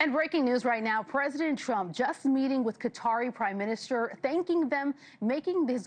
And breaking news right now, President Trump just meeting with Qatari Prime Minister, thanking them,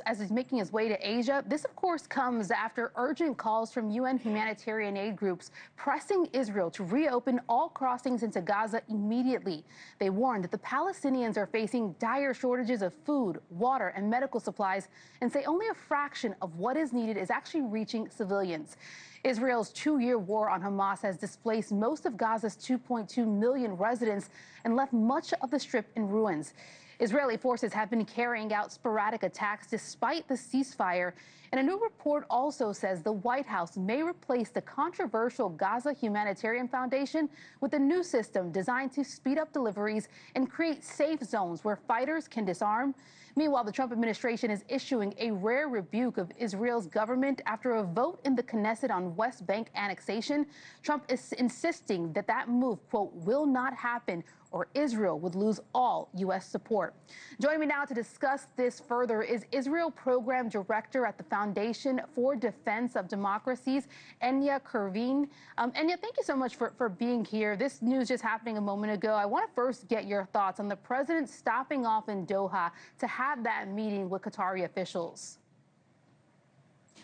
as he's making his way to Asia. This, of course, comes after urgent calls from UN humanitarian aid groups pressing Israel to reopen all crossings into Gaza immediately. They warned that the Palestinians are facing dire shortages of food, water, and medical supplies, and say only a fraction of what is needed is actually reaching civilians. Israel's two-year war on Hamas has displaced most of Gaza's 2.2 million residents and left much of the Strip in ruins. Israeli forces have been carrying out sporadic attacks despite the ceasefire. And a new report also says the White House may replace the controversial Gaza Humanitarian Foundation with a new system designed to speed up deliveries and create safe zones where fighters can disarm. Meanwhile, the Trump administration is issuing a rare rebuke of Israel's government after a vote in the Knesset on West Bank annexation. Trump is insisting that that move, quote, will not happen or Israel would lose all U.S. support. Joining me now to discuss this further is Israel Program Director at the Foundation for Defense of Democracies, Enia Krivine. Enia, thank you so much for being here. This news just happening a moment ago. I want to first get your thoughts on the president stopping off in Doha to have that meeting with Qatari officials.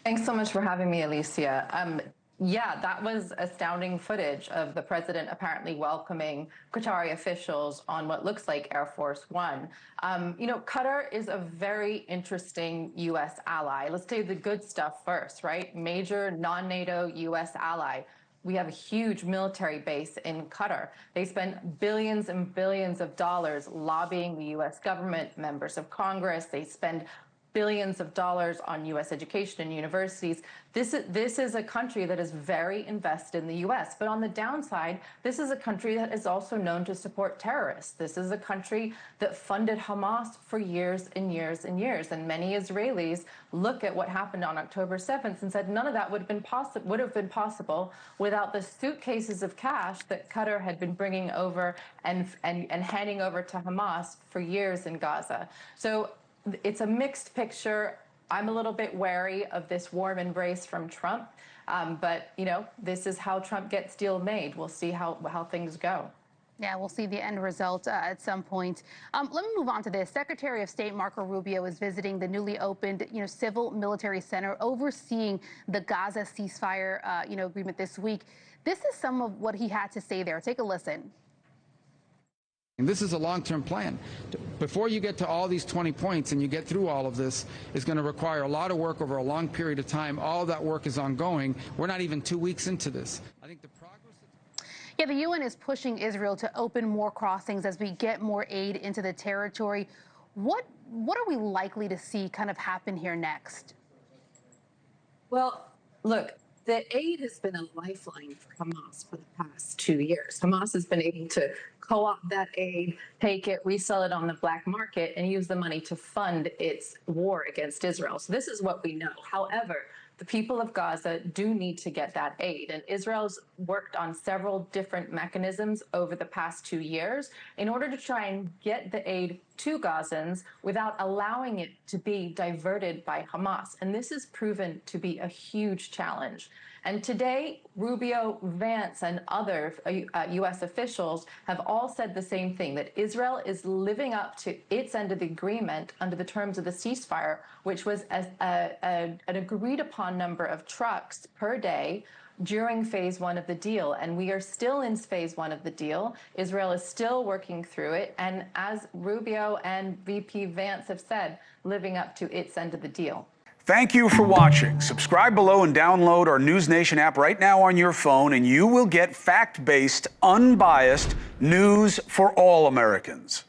Thanks so much for having me, Alicia. Yeah, that was astounding footage of the president apparently welcoming Qatari officials on what looks like Air Force One. Qatar is a very interesting U.S. ally. Let's do the good stuff first, right? Major non-NATO U.S. ally. We have a huge military base in Qatar. They spend billions and billions of dollars lobbying the U.S. government, members of Congress. They spend billions of dollars on U.S. education and universities. This is a country that is very invested in the U.S. But on the downside, this is a country that is also known to support terrorists. This is a country that funded Hamas for years and years and years. And many Israelis look at what happened on October 7th and said none of that would have been possible without the suitcases of cash that Qatar had been bringing over and handing over to Hamas for years in Gaza. So it's a mixed picture. I'm a little bit wary of this warm embrace from Trump, but this is how Trump gets deal made. We'll see how things go. Yeah, we'll see the end result at some point. Let me move on to this. Secretary of State Marco Rubio is visiting the newly opened, civil military center overseeing the Gaza ceasefire, agreement this week. This is some of what he had to say there. Take a listen. And this is a long-term plan. Before you get to all these 20 points and you get through all of this, is going to require a lot of work over a long period of time. All of that work is ongoing. We're not even 2 weeks into this. I think the progress... Yeah, the UN is pushing Israel to open more crossings as we get more aid into the territory. What are we likely to see kind of happen here next? Well, look, the aid has been a lifeline for Hamas for the past 2 years. Hamas has been able to co-opt that aid, take it, resell it on the black market, and use the money to fund its war against Israel. So this is what we know. However, the people of Gaza do need to get that aid. And Israel's worked on several different mechanisms over the past 2 years in order to try and get the aid to Gazans without allowing it to be diverted by Hamas. And this has proven to be a huge challenge. And today, Rubio, Vance, and other U.S. officials have all said the same thing, that Israel is living up to its end of the agreement under the terms of the ceasefire, which was an agreed-upon number of trucks per day during phase one of the deal. And we are still in phase one of the deal. Israel is still working through it. And as Rubio and VP Vance have said, living up to its end of the deal. Thank you for watching. Subscribe below and download our NewsNation app right now on your phone, and you will get fact-based, unbiased news for all Americans.